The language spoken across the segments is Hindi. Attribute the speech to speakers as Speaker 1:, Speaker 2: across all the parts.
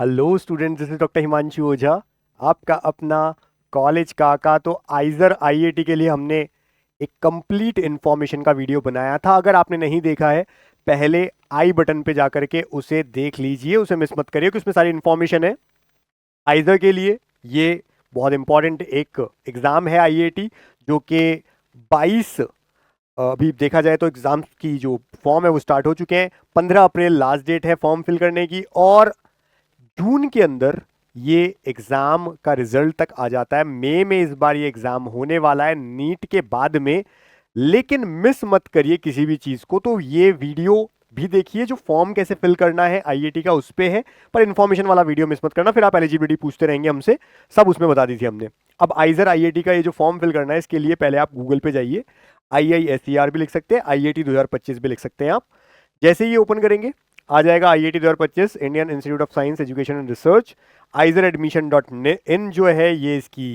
Speaker 1: Hello student, this is doctor Himanshu Ojha, आपका अपना कॉलेज का। तो आइजर आईआईटी के लिए हमने एक कंप्लीट इन्फॉर्मेशन का वीडियो बनाया था। अगर आपने नहीं देखा है, पहले आई बटन पे जाकर के उसे देख लीजिए, उसे मिस मत करिए, क्योंकि उसमें सारी इन्फॉर्मेशन है आइजर के लिए। ये बहुत इंपॉर्टेंट एक एग्ज़ाम है आईआईटी, जो कि 22 अभी देखा जाए तो एग्ज़ाम की जो फॉर्म है वो स्टार्ट हो चुके हैं। 15 अप्रैल लास्ट डेट है फॉर्म फिल करने की, और जून के अंदर ये एग्जाम का रिजल्ट तक आ जाता है। मई में इस बार ये एग्जाम होने वाला है, नीट के बाद में। लेकिन मिस मत करिए किसी भी चीज को, तो ये वीडियो भी देखिए। जो फॉर्म कैसे फिल करना है आईआईटी का उस पे है, पर इन्फॉर्मेशन वाला वीडियो मिस मत करना, फिर आप एलिजिबिलिटी पूछते रहेंगे हमसे। सब उसमें बता दी थी हमने। अब आइजर आईआईटी का ये जो फॉर्म फिल करना है, इसके लिए पहले आप गूगल पे जाइए। IISER भी लिख सकते हैं, IIT 2025 भी लिख सकते हैं आप। जैसे ही ये ओपन करेंगे, आ जाएगा IIT 2025, Indian institute of science education and research. आइजर admission dot in जो है ये इसकी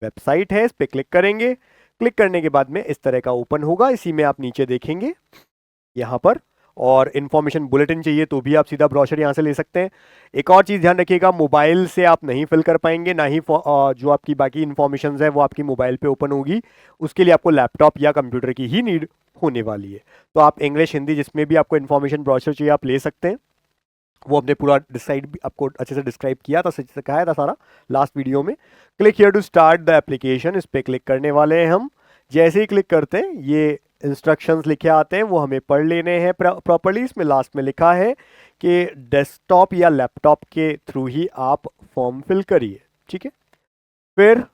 Speaker 1: वेबसाइट है, इस पर क्लिक करेंगे। क्लिक करने के बाद में इस तरह का ओपन होगा। इसी में आप नीचे देखेंगे यहाँ पर, और इन्फॉर्मेशन बुलेटिन चाहिए तो भी आप सीधा ब्रोशर यहाँ से ले सकते हैं। एक और चीज़ ध्यान रखिएगा, मोबाइल से आप नहीं फिल कर पाएंगे, ना ही जो आपकी बाकी इन्फॉर्मेशन है वो आपकी मोबाइल पे ओपन होगी। उसके लिए आपको लैपटॉप या कंप्यूटर की ही नीड होने वाली है। तो आप इंग्लिश हिंदी जिसमें भी आपको इन्फॉर्मेशन ब्रोशर चाहिए आप ले सकते हैं। वो हमने पूरा डिसाइड आपको अच्छे से डिस्क्राइब किया था, सही से कहा था सारा लास्ट वीडियो में। Click here to start the application, इस पर क्लिक करने वाले हैं हम। जैसे ही क्लिक करते हैं, ये इंस्ट्रक्शंस लिखे आते हैं, वो हमें पढ़ लेने हैं प्रॉपर्ली। इसमें लास्ट में लिखा है कि डेस्कटॉप या लैपटॉप के थ्रू ही आप फॉर्म फिल करिए। ठीक है। फिर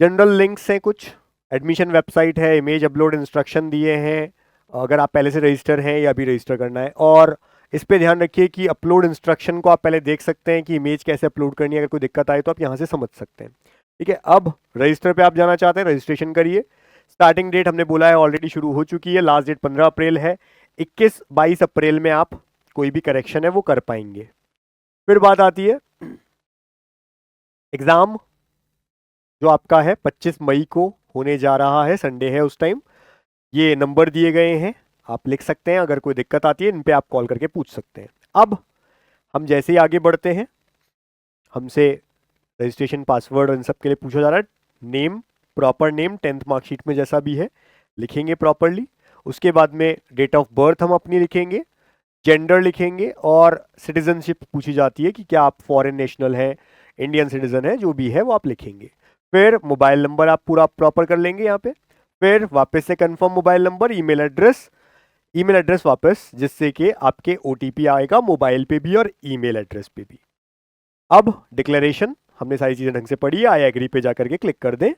Speaker 1: जनरल लिंक्स हैं कुछ, एडमिशन वेबसाइट है, इमेज अपलोड इंस्ट्रक्शन दिए हैं, अगर आप पहले से रजिस्टर हैं या अभी रजिस्टर करना है। और इस पे ध्यान रखिए कि अपलोड इंस्ट्रक्शन को आप पहले देख सकते हैं कि इमेज कैसे अपलोड करनी है। अगर कोई दिक्कत आए तो आप यहाँ से समझ सकते हैं। ठीक है। अब रजिस्टर पे आप जाना चाहते हैं, रजिस्ट्रेशन करिए। स्टार्टिंग डेट हमने बोला है ऑलरेडी शुरू हो चुकी है, लास्ट डेट 15 अप्रैल है। 21-22 अप्रैल में आप कोई भी करेक्शन है वो कर पाएंगे। फिर बात आती है एग्जाम, जो आपका है 25 मई को होने जा रहा है, संडे है उस टाइम। ये नंबर दिए गए हैं, आप लिख सकते हैं। अगर कोई दिक्कत आती है इन पे आप कॉल करके पूछ सकते हैं। अब हम जैसे ही आगे बढ़ते हैं, हमसे रजिस्ट्रेशन पासवर्ड इन सब के लिए पूछा जा रहा है। Name, proper name 10th marksheet में जैसा भी है लिखेंगे प्रॉपरली। उसके बाद में डेट ऑफ बर्थ हम अपनी लिखेंगे, जेंडर लिखेंगे, और सिटीजनशिप पूछी जाती है कि क्या आप फॉरेन नेशनल है, इंडियन सिटीजन है, जो भी है वो आप लिखेंगे। फिर मोबाइल नंबर आप पूरा प्रॉपर कर लेंगे यहाँ पे। फिर वापस से confirm mobile number, email address वापस, जिससे कि आपके OTP आएगा मोबाइल पे भी और ईमेल एड्रेस पे भी। अब डिक्लेरेशन हमने सारी चीजें ढंग से पढ़ी है, आई एग्री पे जाकर के क्लिक कर दें,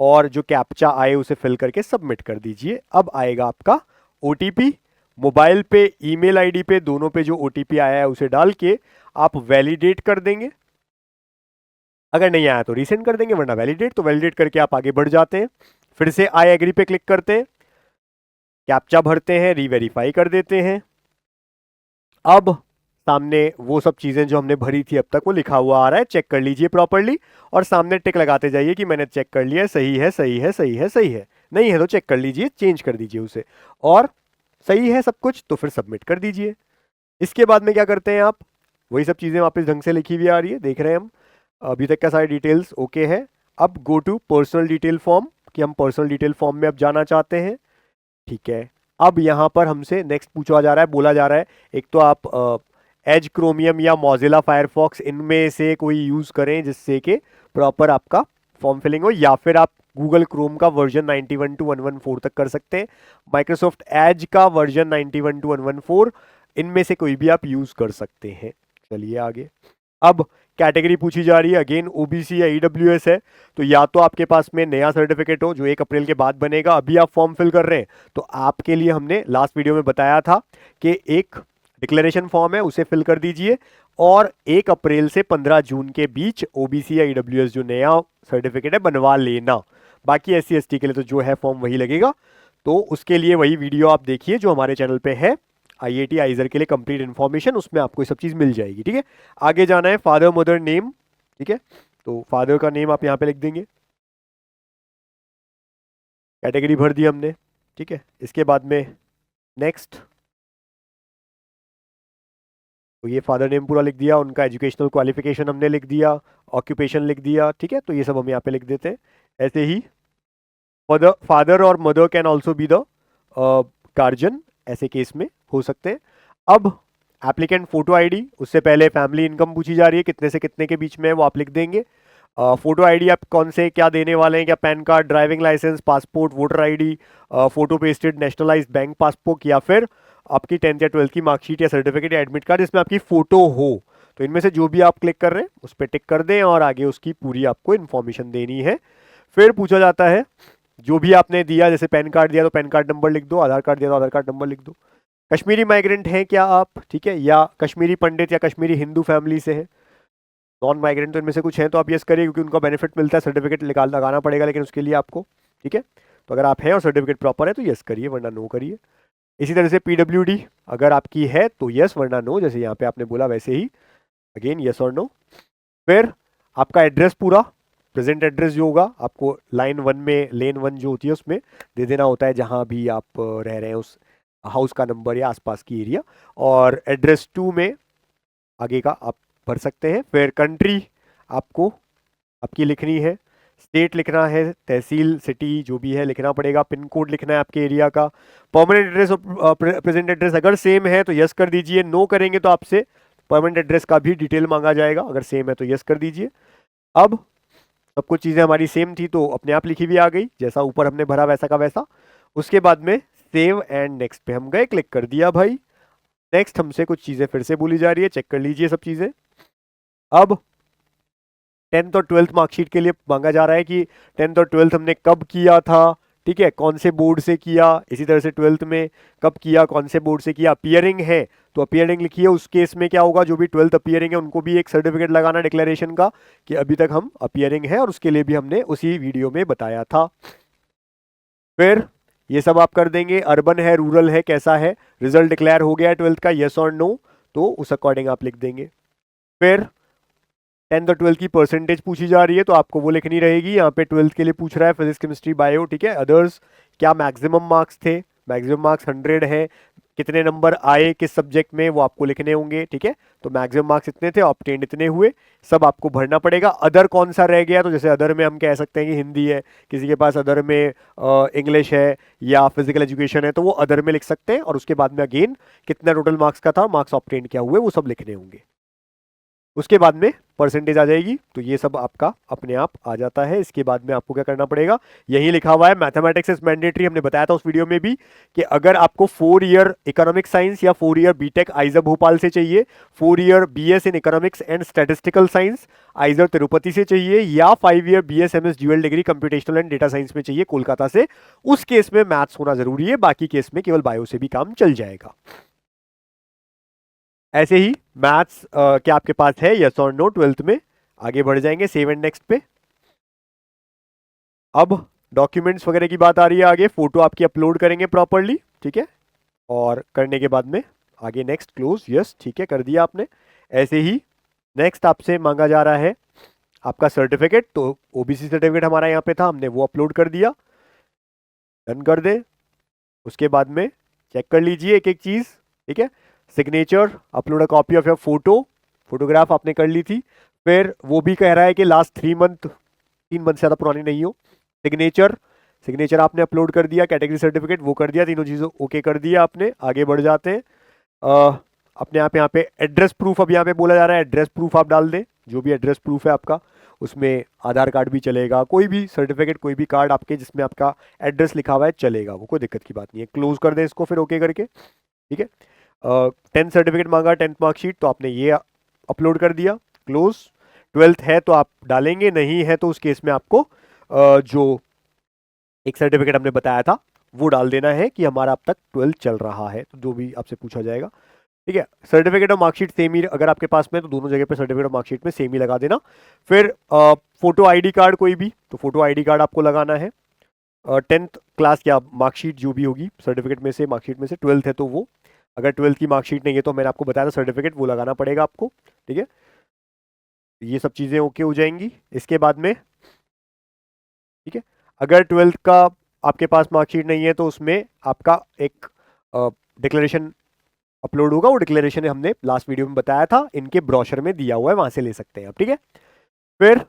Speaker 1: और जो कैप्चा आए उसे फिल करके सबमिट कर दीजिए। अब आएगा आपका OTP। मोबाइल पे, ईमेल आईडी पे, दोनों पे जो OTP आया है उसे डाल के आप वैलिडेट कर देंगे। अगर नहीं आया तो रीसेंड कर देंगे, वरना वैलिडेट, तो वैलिडेट करके आप आगे बढ़ जाते हैं। फिर से आई एग्री पे क्लिक करते हैं, कैप्चा भरते हैं, रीवेरीफाई कर देते हैं। अब सामने वो सब चीजें जो हमने भरी थी अब तक वो लिखा हुआ आ रहा है, चेक कर लीजिए प्रॉपरली, और सामने टिक लगाते जाइए कि मैंने चेक कर लिया है, सही है, सही है, सही है, सही है। नहीं है तो चेक कर लीजिए, चेंज कर दीजिए उसे, और सही है सब कुछ तो फिर सबमिट कर दीजिए। इसके बाद में क्या करते हैं आप, वही सब चीजें वापस ढंग से लिखी हुई आ रही है, देख रहे हैं हम। अभी तक का सारी डिटेल्स ओके है। अब go to personal detail form, कि हम पर्सनल डिटेल फॉर्म में अब जाना चाहते हैं। ठीक है। अब यहाँ पर हमसे नेक्स्ट पूछा जा रहा है, बोला जा रहा है, एक तो आप एज क्रोमियम या मोजिला फायरफॉक्स इनमें से कोई यूज करें जिससे कि प्रॉपर आपका फॉर्म फिलिंग हो, या फिर आप गूगल क्रोम का वर्जन 91 to 114 तक कर सकते हैं, माइक्रोसॉफ्ट एज का वर्जन 91 to 114, इनमें से कोई भी आप यूज कर सकते हैं। चलिए आगे। अब कैटेगरी पूछी जा रही है, अगेन OBC या EWS है, तो या तो आपके पास में नया सर्टिफिकेट हो जो 1 अप्रैल के बाद बनेगा, अभी आप फॉर्म फिल कर रहे हैं, तो आपके लिए हमने लास्ट वीडियो में बताया था कि एक डिक्लेरेशन फॉर्म है उसे फिल कर दीजिए, और 1 अप्रैल से 15 जून के बीच OBC या EWS जो नया सर्टिफिकेट है बनवा लेना। बाकी SC ST के लिए तो जो है फॉर्म वही लगेगा, तो उसके लिए वही वीडियो आप देखिए जो हमारे चैनल पे है, IIT आइजर के लिए कंप्लीट इन्फॉर्मेशन, उसमें आपको ये सब चीज मिल जाएगी। ठीक है। आगे जाना है, फादर मदर नेम। ठीक है। तो फादर का नेम आप यहाँ पे लिख देंगे, कैटेगरी भर दी हमने। ठीक है। इसके बाद में नेक्स्ट, तो ये फादर नेम पूरा लिख दिया, उनका एजुकेशनल क्वालिफिकेशन हमने लिख दिया, ऑक्यूपेशन लिख दिया, ठीक है। तो ये सब हम यहाँ पे लिख देते हैं। ऐसे ही फादर और mother can also be the guardian, ऐसे केस में हो सकते हैं। अब एप्लीकेंट फोटो आईडी, उससे पहले फैमिली इनकम पूछी जा रही है, कितने से कितने के बीच में है वो आप लिख देंगे। फोटो आईडी आप कौन से क्या देने वाले हैं, क्या PAN card, driving licence, passport, voter ID, photo pasted nationalised bank passbook, या फिर आपकी 10th या 12th की मार्कशीट या सर्टिफिकेट या एडमिट कार्ड जिसमें आपकी फोटो हो। तो इनमें से जो भी आप क्लिक कर रहे हैं उस पर टिक कर दें और आगे उसकी पूरी आपको इन्फॉर्मेशन देनी है। फिर पूछा जाता है जो भी आपने दिया, जैसे पैन कार्ड दिया तो पैन कार्ड नंबर लिख दो, आधार कार्ड दिया तो आधार कार्ड नंबर लिख दो। कश्मीरी माइग्रेंट हैं क्या आप, ठीक है, या कश्मीरी पंडित या कश्मीरी हिंदू फैमिली से है। नॉन माइग्रेंट तो इनमें से कुछ हैं तो आप यस करिए, क्योंकि उनका बेनिफिट मिलता है, सर्टिफिकेट लगाना पड़ेगा लेकिन उसके लिए आपको, ठीक है। तो अगर आप हैं और सर्टिफिकेट प्रॉपर है तो यस करिए, वरना नो करिए। इसी तरह से पीडब्ल्यूडी अगर आपकी है तो यस, वरना नो, जैसे यहाँ पे आपने बोला वैसे ही अगेन यस और नो। फिर आपका एड्रेस पूरा, प्रेजेंट एड्रेस जो होगा आपको लाइन 1 में, लेन 1 जो होती है उसमें दे देना होता है, जहाँ भी आप रह रहे हैं उस हाउस का नंबर या आसपास की एरिया। और एड्रेस 2 में आगे का आप भर सकते हैं। फिर कंट्री आपको आपकी लिखनी है, स्टेट लिखना है, तहसील सिटी जो भी है लिखना पड़ेगा, पिन कोड लिखना है आपके एरिया का। परमानेंट एड्रेस और प्रेजेंट एड्रेस अगर सेम है तो यस कर दीजिए, नो करेंगे तो आपसे परमानेंट एड्रेस का भी डिटेल मांगा जाएगा, अगर सेम है तो यस कर दीजिए। अब सब कुछ चीज़ें हमारी सेम थी तो अपने आप लिखी हुई आ गई, जैसा ऊपर हमने भरा वैसा का वैसा। उसके बाद में सेव एंड नेक्स्ट पे हम गए, क्लिक कर दिया भाई। नेक्स्ट हमसे कुछ चीज़ें फिर से बोली जा रही है, चेक कर लीजिए सब चीज़ें। अब 10th और 12th मार्कशीट के लिए मांगा जा रहा है कि 10th और 12th हमने कब किया था, ठीक है, कौन से बोर्ड से किया। इसी तरह से 12th में कब किया, कौन से बोर्ड से किया। अपियरिंग है तो अपियरिंग लिखिए। उस केस में क्या होगा, जो भी 12th अपियरिंग है उनको भी एक सर्टिफिकेट लगाना डिक्लेरेशन का कि अभी तक हम अपियरिंग है, और उसके लिए भी हमने उसी वीडियो में बताया था। फिर ये सब आप कर देंगे। अर्बन है, रूरल है, कैसा है, रिजल्ट डिक्लेयर हो गया 12th का, यस और नो, तो उस अकॉर्डिंग आप लिख देंगे। फिर 10th और 12th की परसेंटेज पूछी जा रही है तो आपको वो लिखनी रहेगी। यहाँ पे 12th के लिए पूछ रहा है फिजिक्स केमिस्ट्री बायो, ठीक है। अदर्स क्या मैक्सिमम मार्क्स थे, मैक्सिमम मार्क्स 100 है, कितने नंबर आए किस सब्जेक्ट में वो आपको लिखने होंगे, ठीक है। तो मैक्सिमम मार्क्स इतने थे, ऑब्टेन्ड इतने हुए, सब आपको भरना पड़ेगा। अदर कौन सा रह गया, तो जैसे अदर में हम कह सकते हैं कि हिंदी है, किसी के पास अदर में इंग्लिश है या फिजिकल एजुकेशन है, तो वो अदर में लिख सकते हैं। और उसके बाद में अगेन कितना टोटल मार्क्स का था, मार्क्स ऑब्टेन्ड क्या हुए, वो सब लिखने होंगे। उसके बाद में परसेंटेज आ जाएगी। तो ये सब आपका अपने आप आ जाता है। इसके बाद में आपको क्या करना पड़ेगा, यही लिखा हुआ है, मैथमेटिक्स इज मैंडेटरी। हमने बताया था उस वीडियो में भी कि अगर आपको 4 ईयर इकोनॉमिक साइंस या 4 ईयर बीटेक आइजर भोपाल से चाहिए, 4 year BS in economics and statistical science IISER Tirupati से चाहिए, या 5 year BS MS dual degree computational and data science में चाहिए कोलकाता से, उस केस में मैथ्स होना जरूरी है। बाकी केस में केवल बायो से भी काम चल जाएगा। ऐसे ही मैथ्स क्या आपके पास है, यस और नो, 12th में। आगे बढ़ जाएंगे सेव एंड नेक्स्ट पे। अब डॉक्यूमेंट्स वगैरह की बात आ रही है आगे। फोटो आपकी अपलोड करेंगे प्रॉपरली, ठीक है, और करने के बाद में आगे नेक्स्ट, क्लोज, यस, ठीक है, कर दिया आपने। ऐसे ही नेक्स्ट आपसे मांगा जा रहा है आपका सर्टिफिकेट। तो ओबीसी सर्टिफिकेट हमारा यहाँ पे था, हमने वो अपलोड कर दिया, डन कर दे। उसके बाद में चेक कर लीजिए एक एक चीज, ठीक है। Signature, upload a copy of your photo, photograph आपने कर ली थी। फिर वो भी कह रहा है कि लास्ट 3 मंथ, 3 मंथ से ज़्यादा पुरानी नहीं हो। सिग्नेचर, सिग्नेचर आपने अपलोड कर दिया। कैटेगरी सर्टिफिकेट वो कर दिया, तीनों चीज़ों ओके कर दिया आपने। आगे बढ़ जाते हैं। अपने आप यहाँ पे एड्रेस प्रूफ, अब यहाँ पे बोला जा रहा है एड्रेस प्रूफ आप डाल दें, जो भी एड्रेस प्रूफ है आपका, उसमें आधार कार्ड भी चलेगा, कोई भी सर्टिफिकेट, कोई भी कार्ड आपके जिसमें आपका एड्रेस लिखा हुआ है चलेगा, वो कोई दिक्कत की बात नहीं है। क्लोज कर दें इसको फिर ओके करके, ठीक है। 10th सर्टिफिकेट मांगा, 10th मार्कशीट, तो आपने ये अपलोड कर दिया, क्लोज। 12th है तो आप डालेंगे, नहीं है तो उस केस में आपको जो एक सर्टिफिकेट हमने बताया था वो डाल देना है कि हमारा अब तक 12th चल रहा है, तो जो भी आपसे पूछा जाएगा, ठीक है। सर्टिफिकेट और मार्कशीट सेम ही अगर आपके पास में, तो दोनों जगह पे सर्टिफिकेट और मार्कशीट में सेम ही लगा देना। फिर फोटो आईडी कार्ड कोई भी, तो फोटो आईडी कार्ड आपको लगाना है। 10th क्लास या मार्कशीट जो भी होगी सर्टिफिकेट में से, मार्कशीट में से। 12th है तो वो, अगर 12th की मार्कशीट नहीं है तो मैंने आपको बताया था सर्टिफिकेट वो लगाना पड़ेगा आपको, ठीक है। ये सब चीज़ें ओके हो जाएंगी। इसके बाद में, ठीक है, अगर 12th का आपके पास मार्कशीट नहीं है तो उसमें आपका एक डिक्लेरेशन अपलोड होगा, वो डिक्लेरेशन हमने लास्ट वीडियो में बताया था, इनके ब्रोशर में दिया हुआ है, वहां से ले सकते हैं आप, ठीक है। फिर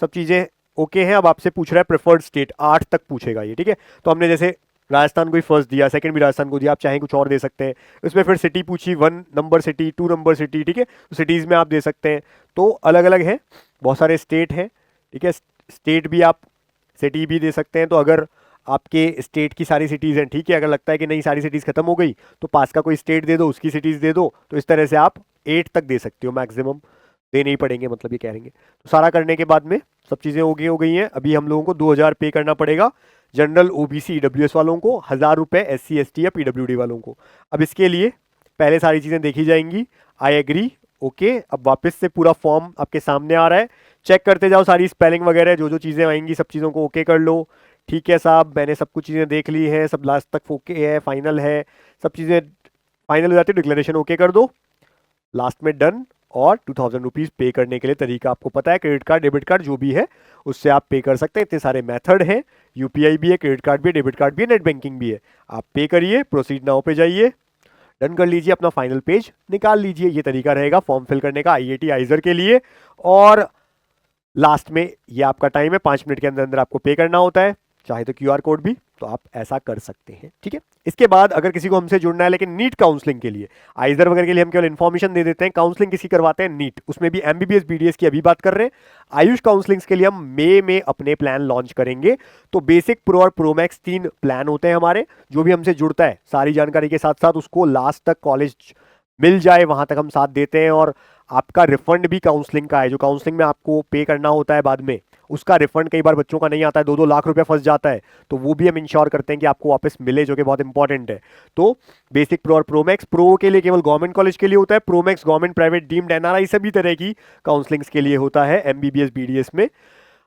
Speaker 1: सब चीजें ओके हैं। अब आपसे पूछ रहा है प्रेफर्ड स्टेट, 8 तक पूछेगा ये, ठीक है। तो हमने जैसे राजस्थान को ही फर्स्ट दिया, सेकंड भी राजस्थान को दिया, आप चाहें कुछ और दे सकते हैं। उसमें फिर सिटी पूछी, 1 नंबर सिटी, 2 नंबर सिटी, ठीक है। तो सिटीज में आप दे सकते हैं, तो अलग अलग है, बहुत सारे स्टेट हैं, ठीक है। स्टेट भी आप सिटी भी दे सकते हैं। तो अगर आपके स्टेट की सारी सिटीज़ हैं, ठीक है, अगर लगता है कि नहीं सारी सिटीज़ खत्म हो गई तो पास का कोई स्टेट दे दो, उसकी सिटीज़ दे दो। तो इस तरह से आप 8 तक दे सकते हो मैक्सिमम, देने ही पड़ेंगे, मतलब ये कहेंगे। तो सारा करने के बाद में सब चीज़ें हो गई हैं। अभी हम लोगों को 2000 पे करना पड़ेगा जनरल, ओबीसी, ईडब्ल्यूएस वालों को, 1000 रुपये एससी एसटी या पीडब्ल्यूडी वालों को। अब इसके लिए पहले सारी चीज़ें देखी जाएंगी। I agree, okay. अब वापस से पूरा फॉर्म आपके सामने आ रहा है, चेक करते जाओ सारी स्पेलिंग वगैरह जो जो चीज़ें आएंगी, सब चीज़ों को ओके कर लो। ठीक है साहब, मैंने सब कुछ चीज़ें देख ली हैं, सब लास्ट तक ओके है, फाइनल है, सब चीज़ें फाइनल हो जाती है, डिक्लेरेशन ओके कर दो, लास्ट में डन। और 2000 रुपीज़ पे करने के लिए तरीका आपको पता है, क्रेडिट कार्ड, डेबिट कार्ड जो भी है उससे आप पे कर सकते हैं। इतने सारे मेथड हैं, यूपीआई भी है, क्रेडिट कार्ड भी है, डेबिट कार्ड भी है, नेट बैंकिंग भी है। आप पे करिए, प्रोसीड नाउ पे जाइए, डन कर लीजिए, अपना फाइनल पेज निकाल लीजिए। ये तरीका रहेगा फॉर्म फिल करने का आईआईटी आइजर के लिए। और लास्ट में ये आपका टाइम है, 5 मिनट के अंदर अंदर आपको पे करना होता है, चाहे तो क्यूआर कोड भी, तो आप ऐसा कर सकते हैं, ठीक है। इसके बाद अगर किसी को हमसे जुड़ना है लेकिन नीट काउंसलिंग के लिए, आइजर वगैरह के लिए हम केवल इन्फॉर्मेशन दे देते हैं, काउंसलिंग किसी करवाते हैं नीट, उसमें भी एमबीबीएस बीडीएस की अभी बात कर रहे हैं। आयुष काउंसलिंग्स के लिए हम मई में अपने प्लान लॉन्च करेंगे। तो बेसिक, प्रो और प्रो मैक्स 3 प्लान होते हैं हमारे। जो भी हमसे जुड़ता है सारी जानकारी के साथ साथ उसको लास्ट तक कॉलेज मिल जाए, वहां तक हम साथ देते हैं। और आपका रिफंड भी काउंसलिंग का है, जो काउंसलिंग में आपको पे करना होता है बाद में, उसका रिफंड कई बार बच्चों का नहीं आता है, 2-2 लाख रुपया फंस जाता है, तो वो भी हम इंश्योर करते हैं कि आपको वापस मिले, जो कि बहुत इंपॉर्टेंट है। तो बेसिक, प्रो और प्रो मैक्स, प्रो के लिए केवल गवर्नमेंट कॉलेज के लिए होता है, pro max government, private, deemed, NRI सभी तरह की काउंसलिंग्स के लिए होता है एमबीबीएस बीडीएस में।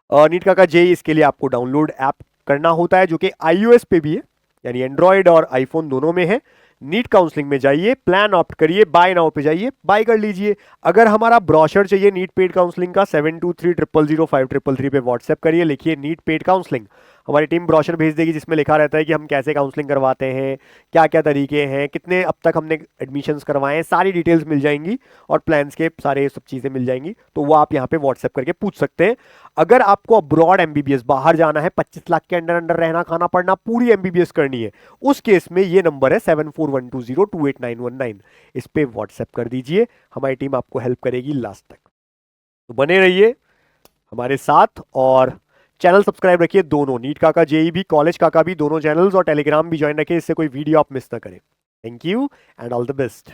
Speaker 1: नीट का जेई, इसके लिए आपको डाउनलोड ऐप करना होता है, जो कि आईओएस पे भी है, यानी एंड्रॉयड और आईफोन दोनों में है। नीट काउंसलिंग में जाइए, प्लान ऑप्ट करिए, बाय नाउ पे जाइए, बाय कर लीजिए। अगर हमारा ब्रोशर चाहिए नीट पेड काउंसलिंग का, 72300533 पे व्हाट्सएप करिए, लिखिए नीट पेड काउंसलिंग, हमारी टीम ब्रोशर भेज देगी जिसमें लिखा रहता है कि हम कैसे काउंसलिंग करवाते हैं, क्या क्या तरीके हैं, कितने अब तक हमने एडमिशन्स करवाए हैं, सारी डिटेल्स मिल जाएंगी और प्लान्स के सारे सब चीज़ें मिल जाएंगी। तो वो आप यहाँ पे व्हाट्सएप करके पूछ सकते हैं। अगर आपको अब्रॉड एमबीबीएस बाहर जाना है, 25 लाख के अंडर अंडर रहना खाना पड़ना, पूरी एमबीबीएस करनी है, उस केस में ये नंबर है 7412028919, इस पे व्हाट्सएप कर दीजिए, हमारी टीम आपको हेल्प करेगी लास्ट तक। तो बने रहिए हमारे साथ और चैनल सब्सक्राइब रखिए दोनों, नीट काका जेई भी, कॉलेज काका भी, दोनों चैनल्स, और टेलीग्राम भी ज्वाइन रखिए, इससे कोई वीडियो आप मिस ना करें। Thank you and all the best.